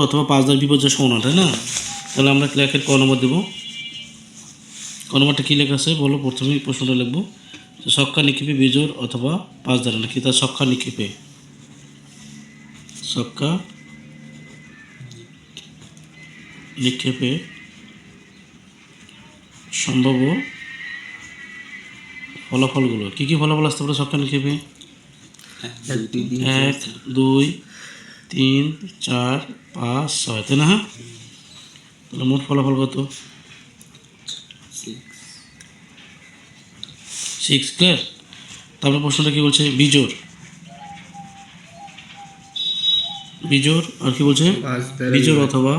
অথবা 5 দ্বারা বিভাজ্য সমান, তাই না? তাহলে আমরা লেখার ক নম্বর দেবো। ক নম্বরটা কী লেখা আছে বলো, প্রথমেই প্রশ্নটা লিখবো। ছক্কা নিক্ষেপে বিজোড় অথবা 5 দ্বারা নাকি, তার ছক্কা নিক্ষেপে সম্ভাব্য ফলাফলগুলো কী কী ফলাফল আসতে পারে ছক্কা নিক্ষেপে? 1 2 3 4 5 6, তাই না? হ্যাঁ, তাহলে মোট ফলাফল কত? 6। ক্লিয়ার? তারপরে প্রশ্নটা কী বলছে? বিজোড় আর কি বলছে? বিজোড় অথবা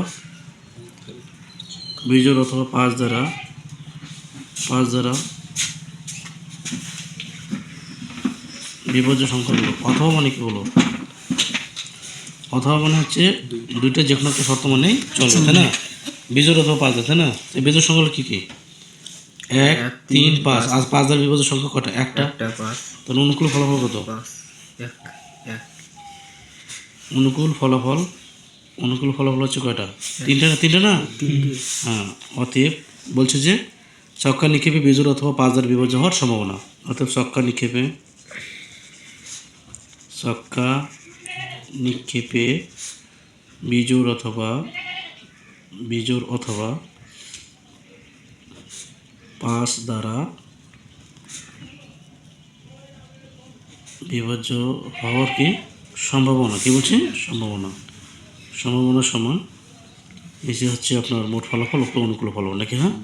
5 দ্বারা বিভাজ্য সংখ্যাগুলো। অথবা মানে কি বলো? অথবা মানে হচ্ছে দুইটা যে কোনো একটা শর্ত মানেই চলবে, তাই না? বিজোড় অথবা 5 দ্বারা, তাই না? এই বিজোড় সংখ্যাগুলো কী কী? 1 3 5। আজ 5 দ্বারা বিভাজ্য সংখ্যা কটা? একটা। তাহলে অনুকূল ফলাফল কত? অনুকূল ফলাফল হচ্ছে কয়টা? তিনটা না? হ্যাঁ। অতএব বলছে যে ছক্কা নিক্ষেপে বিজোড় অথবা 5 দ্বারা বিভাজ্য হওয়ার সম্ভাবনা। অতএব ছক্কা নিক্ষেপে বিজোড় অথবা 5 দ্বারা বিভাজ্য হওয়ার কি সম্ভাবনা? কি বলছে? সম্ভাবনা সমান এসে হচ্ছে আপনার মোট ফলাফল ও অনুকূল ফলাফল নাকি? হ্যাঁ।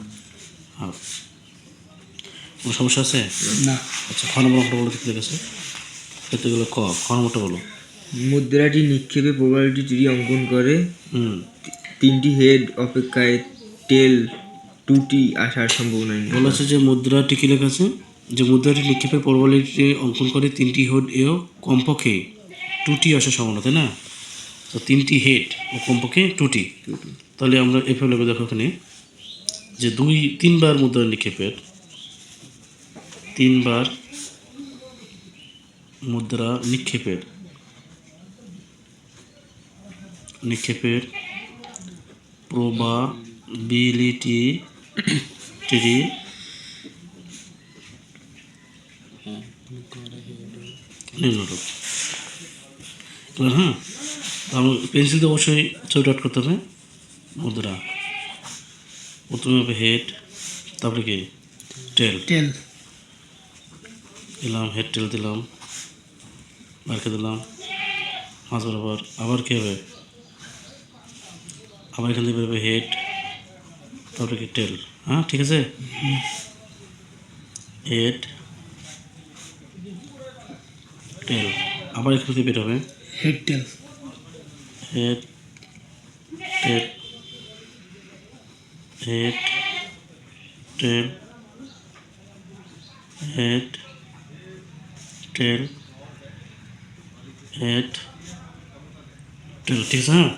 কোনো সমস্যা আছে? না। আচ্ছা, খ নম্বরটা বলো ঠিক আছে। ক্ষেত্রগুলো খ নম্বরটা বলো। মুদ্রাটি নিক্ষেপে প্রবাবিলিটি ট্রি অঙ্কন করে 3টি হেড অপেক্ষায় টেল 2টি আসার সম্ভাবনা বলা আছে যে মুদ্রাটি কী লেখা আছে? যে মুদ্রাটি নিক্ষেপের প্রবাবিলিটি অঙ্কন করে 3টি হেড এও কমপক্ষে 2টি আসার সম্ভাবনা, তাই না? তো 3টি হেড ও কমপক্ষে 2টি। তাহলে আমরা এভাবে লেগে দেখো এখানে যে 3বার মুদ্রা নিক্ষেপের 3বার মুদ্রা নিক্ষেপের প্রবাবিলিটি ট্রি নিম্নরূপ। হ্যাঁ, আমরা পেন্সিল দিয়ে অবশ্যই ছবি আউট করতে হবে। মুদ্রা প্রথমে হবে হেড, তারপরে কি টেল দিলাম, হেড টেল দিলাম, বারকে দিলাম মাছ বরাবর। আবার কী হবে? আবার এখান থেকে বেরোবে হেড, তারপরে কি টেল। হ্যাঁ, ঠিক আছে। হেড টেল, আবার এখান থেকে বেরোবে হেড টেল হেড টেল ঠিক আছে। হ্যাঁ,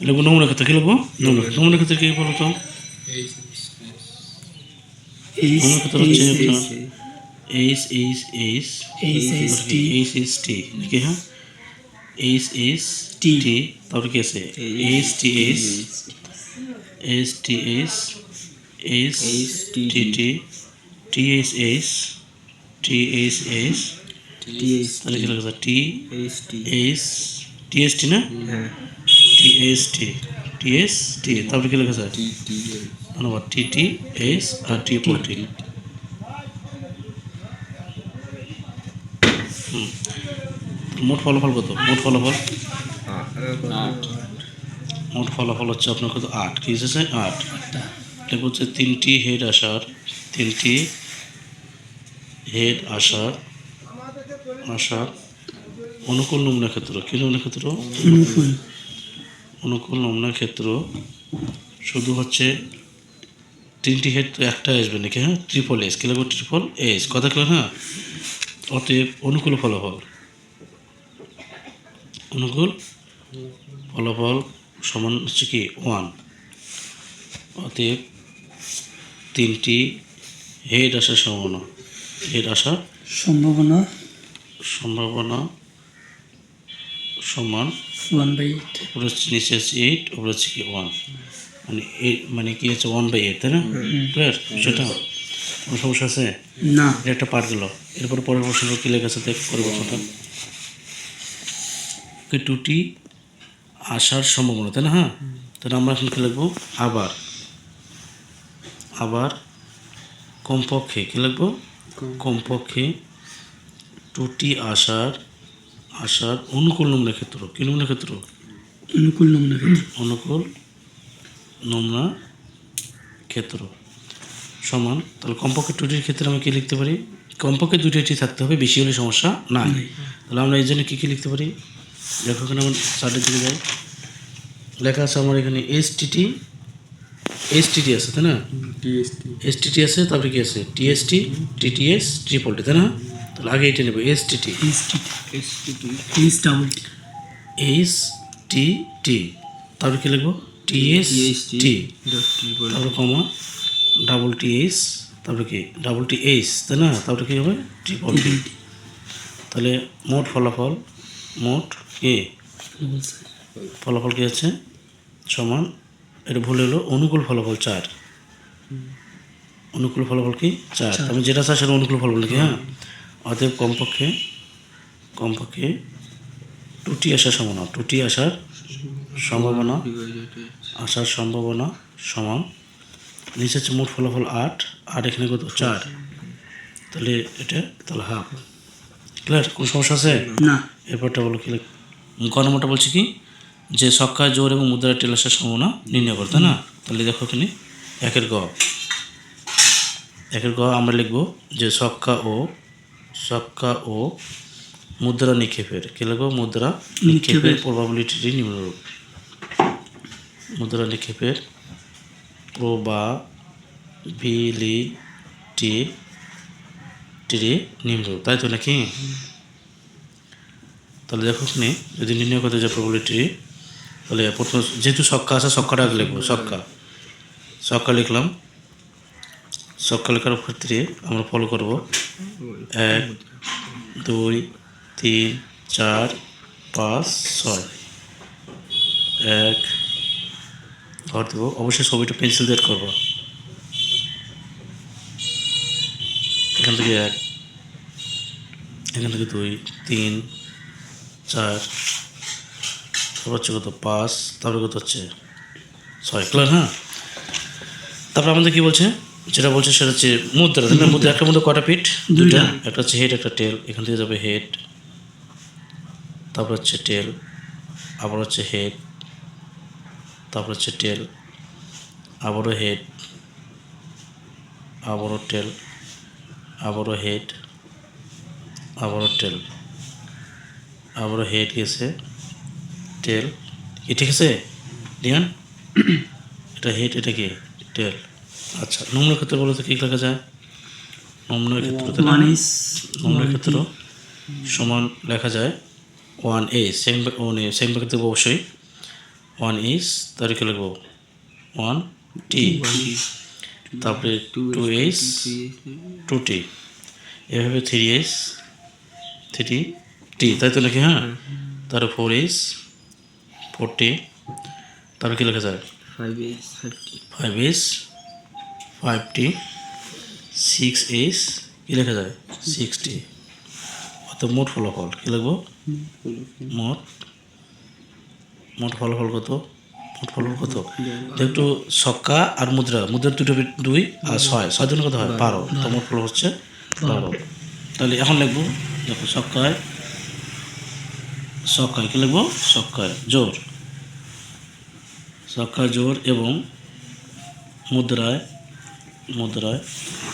লিখবো নমুনা ক্ষেত্রে। কী লিখবো? নমুনা ক্ষেত্রে কী বলো তো? নমুনা ক্ষেত্রে হচ্ছে আপনার HST নাকি? হ্যাঁ, HST, তারপরে কি আছে? STS STT TSS তাহলে কি লেখা? TST না? TST তারপরে কি লেখা? ধন্যবাদ। TTS আর T14। মোট ফলাফল কত? মোট ফলাফল হচ্ছে আপনার কত? 8। কি এসেছে? 8। এটা হচ্ছে 3টি হেড আসার অনুকূল নমুনা ক্ষেত্র। কি নমুনা ক্ষেত্র? অনুকূল নমুনা ক্ষেত্র শুধু হচ্ছে 3টি হেড তো একটা আসবে নাকি? হ্যাঁ, ট্রিপল এস। কি লাগবে? Triple S. কথা কেন? হ্যাঁ, অতএব অনুকূল ফলাফল সমান হচ্ছে কি 1। অতএব 3টি হেড আসার সম্ভাবনা সমান 1/8 উপরে হচ্ছে নিচে হচ্ছে 8 উপরে হচ্ছে কি 1, মানে মানে কি হচ্ছে 1/8, তাই না? ক্লিয়ার সেটা? কোনো সমস্যা আছে? না এটা একটা পার্ট গেল। এরপর পরের প্রশ্ন কি লেখা আছে দেখ, পরের প্রশ্নটা টুটি আসার সম্ভাবনা, তাই না? হ্যাঁ, তাহলে আমরা এখন কি লিখবো? আবার আবার কমপক্ষে কি লিখবো? কমপক্ষে টুটি আসার অনুকূল নমুনা ক্ষেত্র। কি নমুনা ক্ষেত্র? অনুকূল নমুনা ক্ষেত্র অনুকূল নমুনা ক্ষেত্র সমান, তাহলে কমপক্ষে টুটির ক্ষেত্রে আমি কি লিখতে পারি? কমপক্ষে দুটি থাকতে হবে, বেশি হলে সমস্যা নাই। তাহলে আমরা এই জন্য কী কী লিখতে পারি? দেখো এখানে আমার চার্টের দিকে যাই, লেখা আছে আমার এখানে এসটিটি আছে, তাই না? এসটিটি আছে, তারপরে কি আছে? টিএসটি, টিটিএস, ট্রিপল টি, তাই না? তাহলে আগে এটা নেব, এসটিটি, টি, তারপরে কি লিখবো? টিএসটি, তারপরে কমা ডাবল টিএস, তারপরে কি ডাবল টিএস, তাই না? তারপরে কী হবে? Triple T. তাহলে মোট ফলাফল কি কি আছে সমান, এটা ভুল হলো, অনুকূল ফলাফল 4। অনুকূল ফলাফল কি 4, আমি যেটা চাই সেটা অনুকূল ফলাফল লিখি। হ্যাঁ, অতএব কমপক্ষে টুটি আসার সম্ভাবনা, সমান নিচে হচ্ছে মোট ফলাফল 8, এখানে কত? 4, তাহলে এটা তাহলে হাফ। ক্লিয়ার? কোনো সমস্যা আছে? না এরপরটা বলো কি ক নম্বরটা বলছি কি যে ছক্কা, জোর এবং মুদ্রার টেল আসার সম্ভাবনা নির্ণয় করো, তাই না? তাহলে দেখো এখানে একের গ আমরা লিখবো যে ছক্কা ও মুদ্রা নিক্ষেপের কি লিখবো? মুদ্রা নিক্ষেপের প্রবাবিলিটি নিম্নরূপ। মুদ্রা নিক্ষেপের প্রবাবিলিটি নিম্নরূপ, তাই তো নাকি? তাহলে দেখো এখানে যদি নির্ণয় করতে যায় প্রবাবিলিটি, তাহলে প্রথম যেহেতু ছক্কা আছে ছক্কাটা আগে লিখবো। ছক্কা লিখলাম, ছক্কা লেখার ক্ষেত্রে আমরা ফলো করব 1 2 3 4 5 6, 1 ঘর দেবো। অবশ্যই ছবিটা পেন্সিল দিয়ে করবো। এখান থেকে 1, এখান থেকে 2 3 4, তারপর হচ্ছে কত 5, তারপরে কত হচ্ছে 6। ক্লিয়ার? হ্যাঁ, তারপর আমাদের কি বলছে? যেটা বলছে সেটা হচ্ছে মুদ্রা, তাই না? মুদ্রা একটা মধ্যে কটা পিঠ? দুটা, একটা হচ্ছে হেড, একটা টেল। এখান থেকে যাবে হেড, তারপর হচ্ছে টেল, আবার হচ্ছে হেড, তারপর হচ্ছে টেল, আবারও হেড, আবারও টেল, আবারও হেড, আবারও টেল, আবারও হেড গেছে, টেল। কি ঠিক আছে ডিয়ান? এটা হেড, এটা কি টেল। আচ্ছা, নমুনা ক্ষেত্র বলো তো কী লেখা যায়? নমুনা ক্ষেত্র সমান লেখা যায় 1a, সেম ব্যাকেট দেবো অবশ্যই। 1 তার কি লিখবো? 1t, তারপরে 2s 2t, এভাবে 3s 3t, তাই তো নাকি? হ্যাঁ, তারপরে 4s 4t, তারপরে কী লেখা যায়? 5s 5t, 6s কী লেখা যায়? 6t। অর্থাৎ মোট ফলাফল কী লিখবো? মোট ফলাফল কত? একটু ছক্কা আর মুদ্রার দুটো 2 আর 6 জন কত হয়? 12। তো মোট ফলাফল হচ্ছে 12। তাহলে এখন লিখবো, দেখো ছক্কায় কী লিখবো? ছক্কায় জোর এবং মুদ্রায়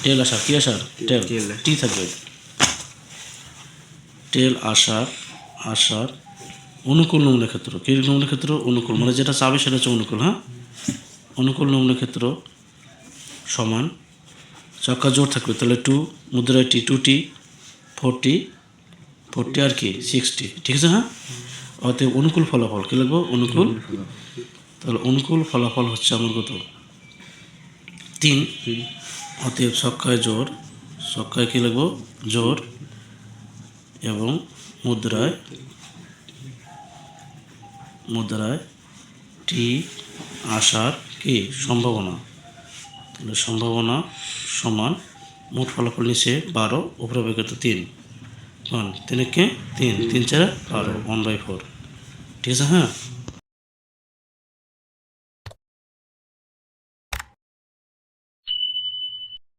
টেল আসার, কি আসার? টেল টি থাকবে। টেল আসার অনুকূল নমুনা ক্ষেত্র। কি নমুনা ক্ষেত্র? অনুকূল, মানে যেটা চাবে সেটা হচ্ছে অনুকূল। হ্যাঁ, অনুকূল নমুনা ক্ষেত্র সমান ছক্কা জোর থাকবে, তাহলে 2, মুদ্রায় টি 2t, 4t আর কি 6t, ঠিক আছে? হ্যাঁ, অতএব অনুকূল ফলাফল কী লিখবো? অনুকূল। তাহলে অনুকূল ফলাফল হচ্ছে আমার কত? 3। অতএব ছক্কায় কী লিখবো? জোর এবং মুদ্রায় মুদ্রায় টি আসার কি সম্ভাবনা, তাহলে সম্ভাবনা সমান মোট ফলাফল নিচে 12 উপরে অপেক্ষিত 3 3 কে 3 3 4 12 1/4 ঠিক আছে। হ্যাঁ